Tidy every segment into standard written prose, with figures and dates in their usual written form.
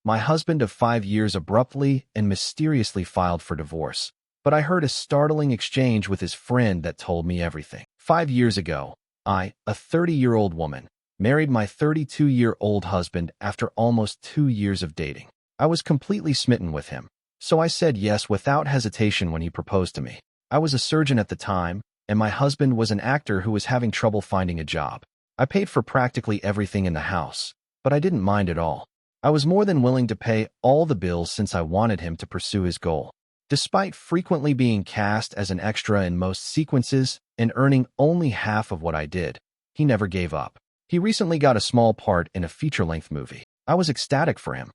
My husband of 5 years abruptly and mysteriously filed for divorce. But I heard a startling exchange with his friend that told me everything. 5 years ago, I, a 30-year-old woman, married my 32-year-old husband after almost 2 years of dating. I was completely smitten with him, so I said yes without hesitation when he proposed to me. I was a surgeon at the time, and my husband was an actor who was having trouble finding a job. I paid for practically everything in the house, but I didn't mind at all. I was more than willing to pay all the bills since I wanted him to pursue his goal. Despite frequently being cast as an extra in most sequences and earning only half of what I did, he never gave up. He recently got a small part in a feature-length movie. I was ecstatic for him.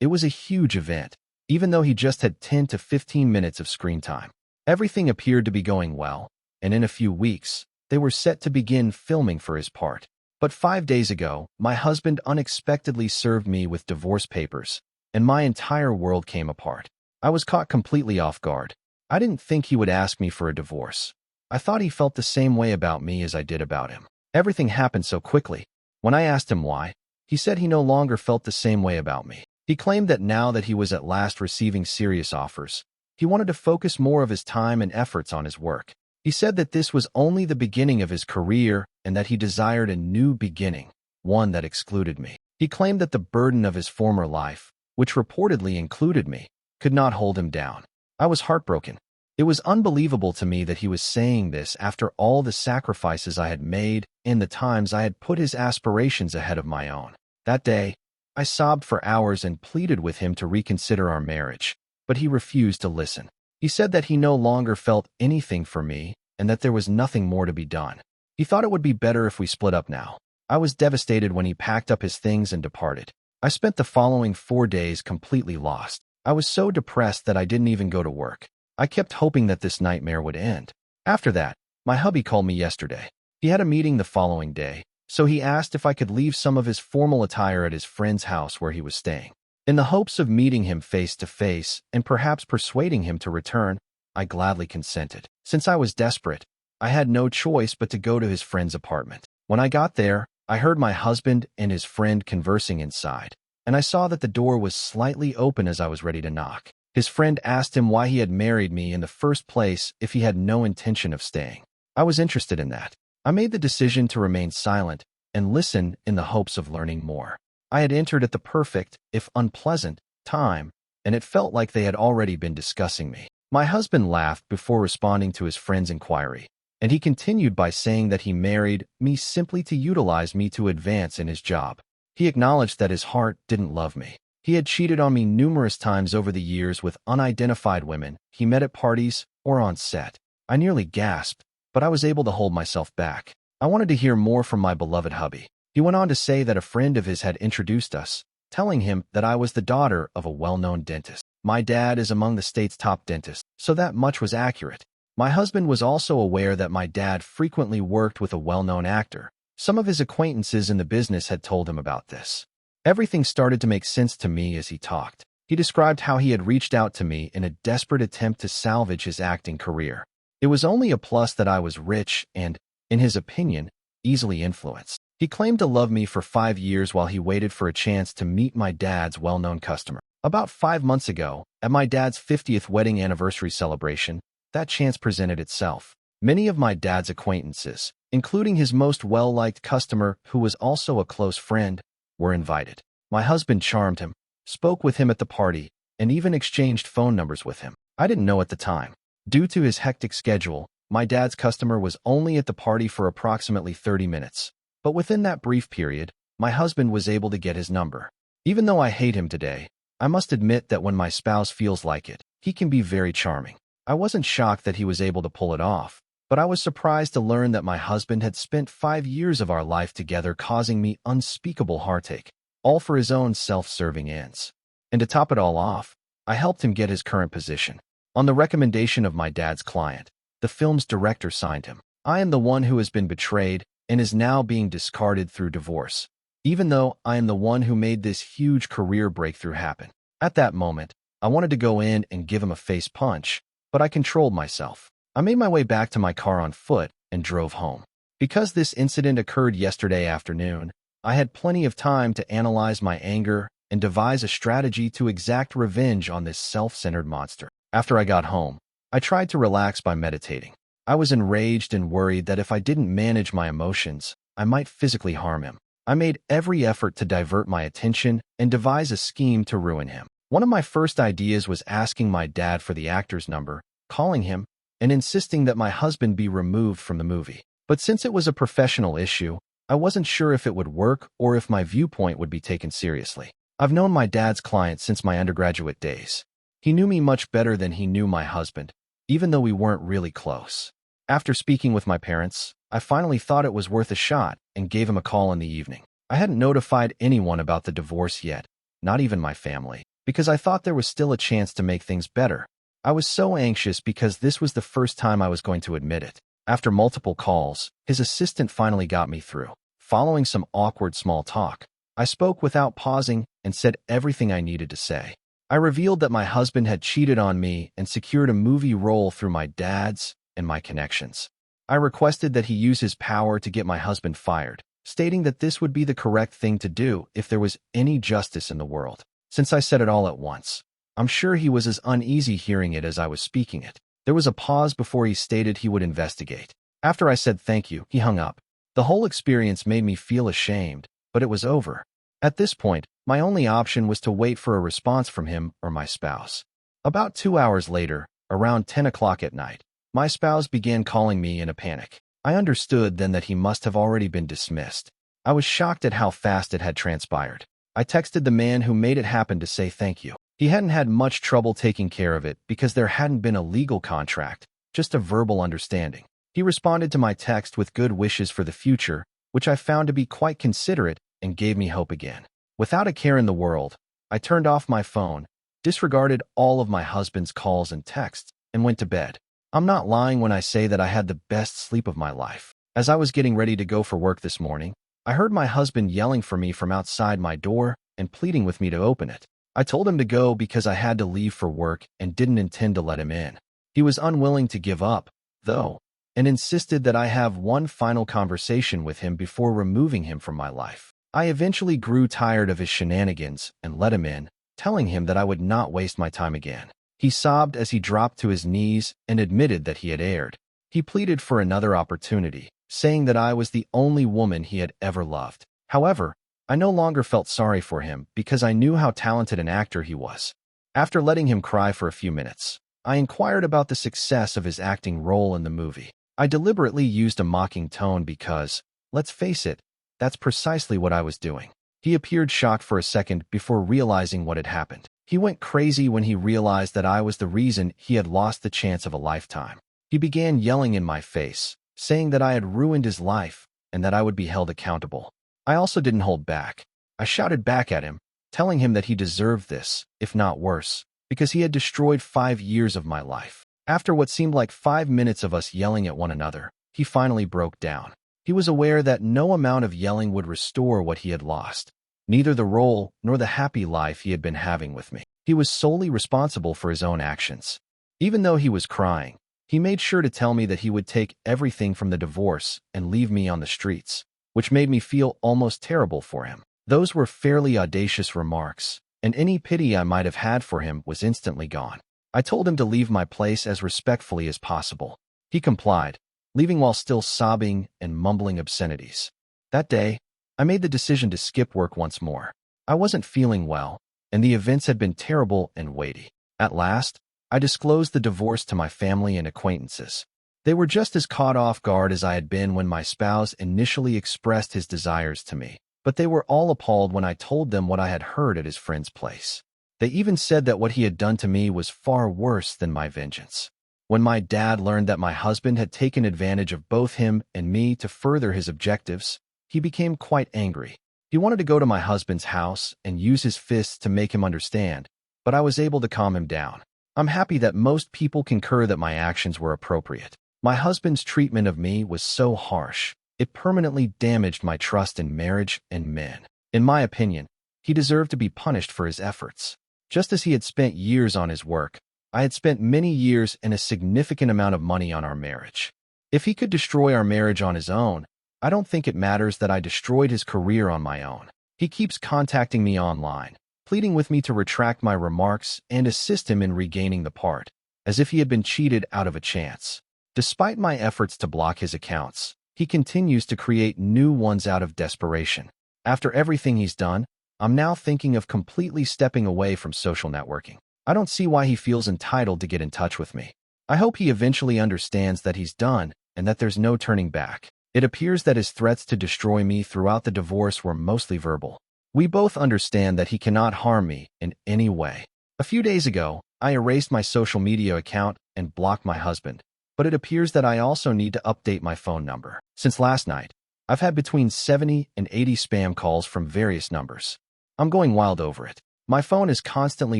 It was a huge event, even though he just had 10 to 15 minutes of screen time. Everything appeared to be going well, and in a few weeks, they were set to begin filming for his part. But 5 days ago, my husband unexpectedly served me with divorce papers, and my entire world came apart. I was caught completely off guard. I didn't think he would ask me for a divorce. I thought he felt the same way about me as I did about him. Everything happened so quickly. When I asked him why, he said he no longer felt the same way about me. He claimed that now that he was at last receiving serious offers, he wanted to focus more of his time and efforts on his work. He said that this was only the beginning of his career and that he desired a new beginning, one that excluded me. He claimed that the burden of his former life, which reportedly included me, could not hold him down. I was heartbroken. It was unbelievable to me that he was saying this after all the sacrifices I had made and the times I had put his aspirations ahead of my own. That day, I sobbed for hours and pleaded with him to reconsider our marriage, but he refused to listen. He said that he no longer felt anything for me and that there was nothing more to be done. He thought it would be better if we split up now. I was devastated when he packed up his things and departed. I spent the following 4 days completely lost. I was so depressed that I didn't even go to work. I kept hoping that this nightmare would end. After that, my hubby called me yesterday. He had a meeting the following day, so he asked if I could leave some of his formal attire at his friend's house where he was staying. In the hopes of meeting him face to face and perhaps persuading him to return, I gladly consented. Since I was desperate, I had no choice but to go to his friend's apartment. When I got there, I heard my husband and his friend conversing inside, and I saw that the door was slightly open as I was ready to knock. His friend asked him why he had married me in the first place if he had no intention of staying. I was interested in that. I made the decision to remain silent and listen in the hopes of learning more. I had entered at the perfect, if unpleasant, time, and it felt like they had already been discussing me. My husband laughed before responding to his friend's inquiry, and he continued by saying that he married me simply to utilize me to advance in his job. He acknowledged that his heart didn't love me. He had cheated on me numerous times over the years with unidentified women he met at parties or on set. I nearly gasped, but I was able to hold myself back. I wanted to hear more from my beloved hubby. He went on to say that a friend of his had introduced us, telling him that I was the daughter of a well-known dentist. My dad is among the state's top dentists, so that much was accurate. My husband was also aware that my dad frequently worked with a well-known actor. Some of his acquaintances in the business had told him about this. Everything started to make sense to me as he talked. He described how he had reached out to me in a desperate attempt to salvage his acting career. It was only a plus that I was rich and, in his opinion, easily influenced. He claimed to love me for 5 years while he waited for a chance to meet my dad's well-known customer. About 5 months ago, at my dad's 50th wedding anniversary celebration, that chance presented itself. Many of my dad's acquaintances, including his most well-liked customer who was also a close friend, were invited. My husband charmed him, spoke with him at the party, and even exchanged phone numbers with him. I didn't know at the time. Due to his hectic schedule, my dad's customer was only at the party for approximately 30 minutes. But within that brief period, my husband was able to get his number. Even though I hate him today, I must admit that when my spouse feels like it, he can be very charming. I wasn't shocked that he was able to pull it off, but I was surprised to learn that my husband had spent 5 years of our life together causing me unspeakable heartache, all for his own self-serving ends. And to top it all off, I helped him get his current position. On the recommendation of my dad's client, the film's director signed him. I am the one who has been betrayed and is now being discarded through divorce, even though I am the one who made this huge career breakthrough happen. At that moment, I wanted to go in and give him a face punch, but I controlled myself. I made my way back to my car on foot and drove home. Because this incident occurred yesterday afternoon, I had plenty of time to analyze my anger and devise a strategy to exact revenge on this self-centered monster. After I got home, I tried to relax by meditating. I was enraged and worried that if I didn't manage my emotions, I might physically harm him. I made every effort to divert my attention and devise a scheme to ruin him. One of my first ideas was asking my dad for the actor's number, calling him, and insisting that my husband be removed from the movie. But since it was a professional issue, I wasn't sure if it would work or if my viewpoint would be taken seriously. I've known my dad's client since my undergraduate days. He knew me much better than he knew my husband, even though we weren't really close. After speaking with my parents, I finally thought it was worth a shot and gave him a call in the evening. I hadn't notified anyone about the divorce yet, not even my family, because I thought there was still a chance to make things better. I was so anxious because this was the first time I was going to admit it. After multiple calls, his assistant finally got me through. Following some awkward small talk, I spoke without pausing and said everything I needed to say. I revealed that my husband had cheated on me and secured a movie role through my dad's and my connections. I requested that he use his power to get my husband fired, stating that this would be the correct thing to do if there was any justice in the world. Since I said it all at once, I'm sure he was as uneasy hearing it as I was speaking it. There was a pause before he stated he would investigate. After I said thank you, he hung up. The whole experience made me feel ashamed, but it was over. At this point, my only option was to wait for a response from him or my spouse. About 2 hours later, around 10 o'clock at night, my spouse began calling me in a panic. I understood then that he must have already been dismissed. I was shocked at how fast it had transpired. I texted the man who made it happen to say thank you. He hadn't had much trouble taking care of it because there hadn't been a legal contract, just a verbal understanding. He responded to my text with good wishes for the future, which I found to be quite considerate and gave me hope again. Without a care in the world, I turned off my phone, disregarded all of my husband's calls and texts, and went to bed. I'm not lying when I say that I had the best sleep of my life. As I was getting ready to go for work this morning, I heard my husband yelling for me from outside my door and pleading with me to open it. I told him to go because I had to leave for work and didn't intend to let him in. He was unwilling to give up, though, and insisted that I have one final conversation with him before removing him from my life. I eventually grew tired of his shenanigans and let him in, telling him that I would not waste my time again. He sobbed as he dropped to his knees and admitted that he had erred. He pleaded for another opportunity, saying that I was the only woman he had ever loved. However, I no longer felt sorry for him because I knew how talented an actor he was. After letting him cry for a few minutes, I inquired about the success of his acting role in the movie. I deliberately used a mocking tone because, let's face it, that's precisely what I was doing. He appeared shocked for a second before realizing what had happened. He went crazy when he realized that I was the reason he had lost the chance of a lifetime. He began yelling in my face, saying that I had ruined his life and that I would be held accountable. I also didn't hold back. I shouted back at him, telling him that he deserved this, if not worse, because he had destroyed 5 years of my life. After what seemed like 5 minutes of us yelling at one another, he finally broke down. He was aware that no amount of yelling would restore what he had lost, neither the role nor the happy life he had been having with me. He was solely responsible for his own actions. Even though he was crying, he made sure to tell me that he would take everything from the divorce and leave me on the streets, which made me feel almost terrible for him. Those were fairly audacious remarks, and any pity I might have had for him was instantly gone. I told him to leave my place as respectfully as possible. He complied, leaving while still sobbing and mumbling obscenities. That day, I made the decision to skip work once more. I wasn't feeling well, and the events had been terrible and weighty. At last, I disclosed the divorce to my family and acquaintances. They were just as caught off guard as I had been when my spouse initially expressed his desires to me, but they were all appalled when I told them what I had heard at his friend's place. They even said that what he had done to me was far worse than my vengeance. When my dad learned that my husband had taken advantage of both him and me to further his objectives, he became quite angry. He wanted to go to my husband's house and use his fists to make him understand, but I was able to calm him down. I'm happy that most people concur that my actions were appropriate. My husband's treatment of me was so harsh, it permanently damaged my trust in marriage and men. In my opinion, he deserved to be punished for his efforts. Just as he had spent years on his work, I had spent many years and a significant amount of money on our marriage. If he could destroy our marriage on his own, I don't think it matters that I destroyed his career on my own. He keeps contacting me online, pleading with me to retract my remarks and assist him in regaining the part, as if he had been cheated out of a chance. Despite my efforts to block his accounts, he continues to create new ones out of desperation. After everything he's done, I'm now thinking of completely stepping away from social networking. I don't see why he feels entitled to get in touch with me. I hope he eventually understands that he's done and that there's no turning back. It appears that his threats to destroy me throughout the divorce were mostly verbal. We both understand that he cannot harm me in any way. A few days ago, I erased my social media account and blocked my husband, but it appears that I also need to update my phone number. Since last night, I've had between 70 and 80 spam calls from various numbers. I'm going wild over it. My phone is constantly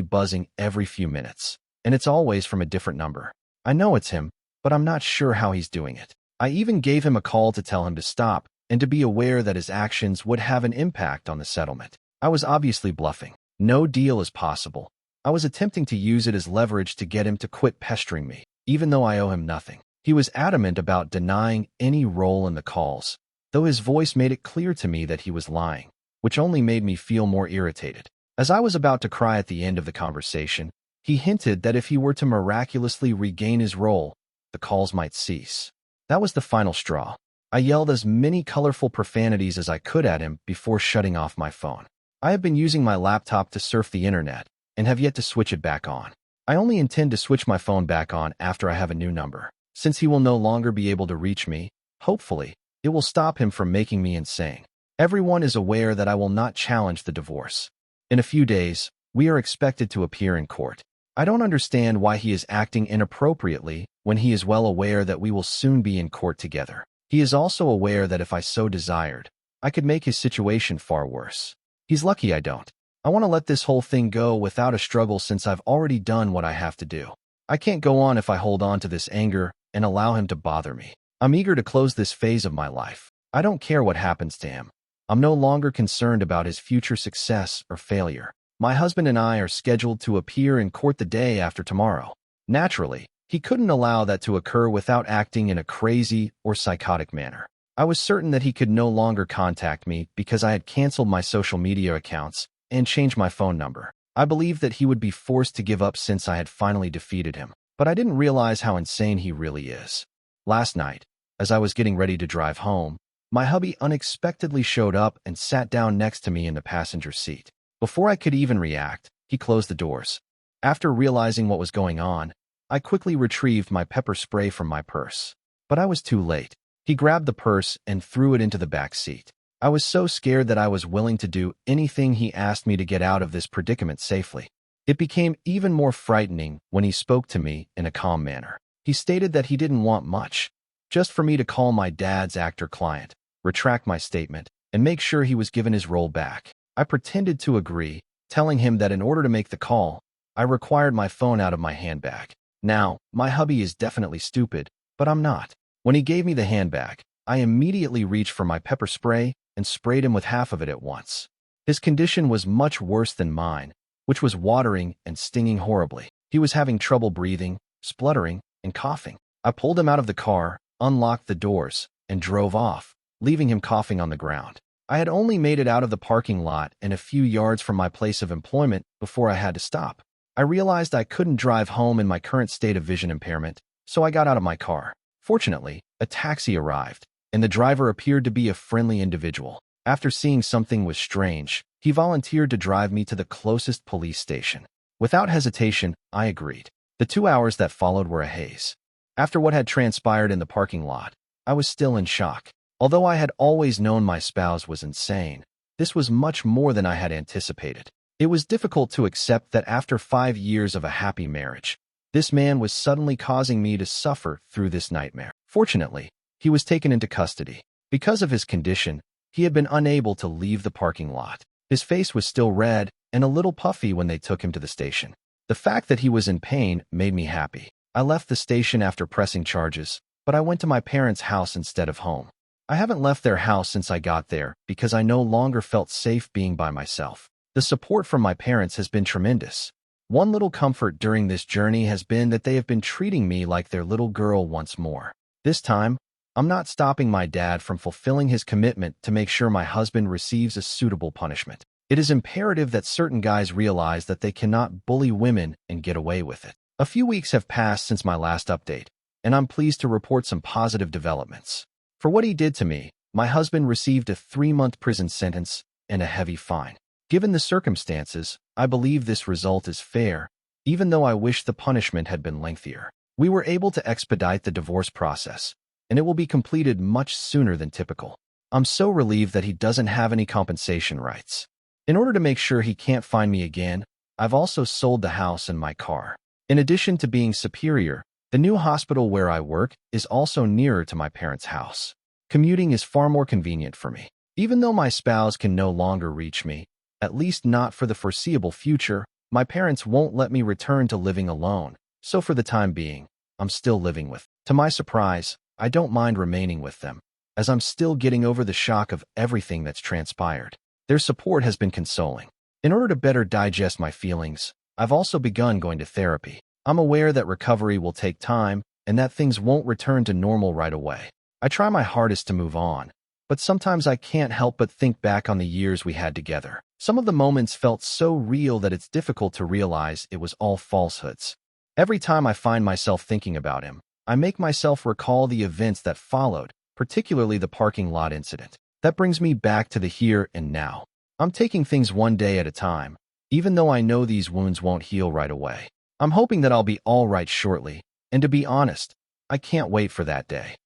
buzzing every few minutes, and it's always from a different number. I know it's him, but I'm not sure how he's doing it. I even gave him a call to tell him to stop and to be aware that his actions would have an impact on the settlement. I was obviously bluffing. No deal is possible. I was attempting to use it as leverage to get him to quit pestering me, even though I owe him nothing. He was adamant about denying any role in the calls, though his voice made it clear to me that he was lying, which only made me feel more irritated. As I was about to cry at the end of the conversation, he hinted that if he were to miraculously regain his role, the calls might cease. That was the final straw. I yelled as many colorful profanities as I could at him before shutting off my phone. I have been using my laptop to surf the internet and have yet to switch it back on. I only intend to switch my phone back on after I have a new number. Since he will no longer be able to reach me, hopefully, it will stop him from making me insane. Everyone is aware that I will not challenge the divorce. In a few days, we are expected to appear in court. I don't understand why he is acting inappropriately when he is well aware that we will soon be in court together. He is also aware that if I so desired, I could make his situation far worse. He's lucky I don't. I want to let this whole thing go without a struggle since I've already done what I have to do. I can't go on if I hold on to this anger and allow him to bother me. I'm eager to close this phase of my life. I don't care what happens to him. I'm no longer concerned about his future success or failure. My husband and I are scheduled to appear in court the day after tomorrow. Naturally, he couldn't allow that to occur without acting in a crazy or psychotic manner. I was certain that he could no longer contact me because I had canceled my social media accounts and changed my phone number. I believed that he would be forced to give up since I had finally defeated him, but I didn't realize how insane he really is. Last night, as I was getting ready to drive home, my hubby unexpectedly showed up and sat down next to me in the passenger seat. Before I could even react, he closed the doors. After realizing what was going on, I quickly retrieved my pepper spray from my purse. But I was too late. He grabbed the purse and threw it into the back seat. I was so scared that I was willing to do anything he asked me to get out of this predicament safely. It became even more frightening when he spoke to me in a calm manner. He stated that he didn't want much, just for me to call my dad's actor client, retract my statement, and make sure he was given his role back. I pretended to agree, telling him that in order to make the call, I required my phone out of my handbag. Now, my hubby is definitely stupid, but I'm not. When he gave me the handbag, I immediately reached for my pepper spray and sprayed him with half of it at once. His condition was much worse than mine, which was watering and stinging horribly. He was having trouble breathing, spluttering, and coughing. I pulled him out of the car, unlocked the doors, and drove off, leaving him coughing on the ground. I had only made it out of the parking lot and a few yards from my place of employment before I had to stop. I realized I couldn't drive home in my current state of vision impairment, so I got out of my car. Fortunately, a taxi arrived, and the driver appeared to be a friendly individual. After seeing something was strange, he volunteered to drive me to the closest police station. Without hesitation, I agreed. The 2 hours that followed were a haze. After what had transpired in the parking lot, I was still in shock. Although I had always known my spouse was insane, this was much more than I had anticipated. It was difficult to accept that after 5 years of a happy marriage, this man was suddenly causing me to suffer through this nightmare. Fortunately, he was taken into custody. Because of his condition, he had been unable to leave the parking lot. His face was still red and a little puffy when they took him to the station. The fact that he was in pain made me happy. I left the station after pressing charges, but I went to my parents' house instead of home. I haven't left their house since I got there because I no longer felt safe being by myself. The support from my parents has been tremendous. One little comfort during this journey has been that they have been treating me like their little girl once more. This time, I'm not stopping my dad from fulfilling his commitment to make sure my husband receives a suitable punishment. It is imperative that certain guys realize that they cannot bully women and get away with it. A few weeks have passed since my last update, and I'm pleased to report some positive developments. For what he did to me, my husband received a 3-month prison sentence and a heavy fine. Given the circumstances, I believe this result is fair, even though I wish the punishment had been lengthier. We were able to expedite the divorce process, and it will be completed much sooner than typical. I'm so relieved that he doesn't have any compensation rights. In order to make sure he can't find me again, I've also sold the house and my car. In addition to being superior, the new hospital where I work is also nearer to my parents' house. Commuting is far more convenient for me. Even though my spouse can no longer reach me, at least not for the foreseeable future, my parents won't let me return to living alone, so for the time being, I'm still living with them. To my surprise, I don't mind remaining with them, as I'm still getting over the shock of everything that's transpired. Their support has been consoling. In order to better digest my feelings, I've also begun going to therapy. I'm aware that recovery will take time and that things won't return to normal right away. I try my hardest to move on, but sometimes I can't help but think back on the years we had together. Some of the moments felt so real that it's difficult to realize it was all falsehoods. Every time I find myself thinking about him, I make myself recall the events that followed, particularly the parking lot incident. That brings me back to the here and now. I'm taking things one day at a time, even though I know these wounds won't heal right away. I'm hoping that I'll be all right shortly, and to be honest, I can't wait for that day.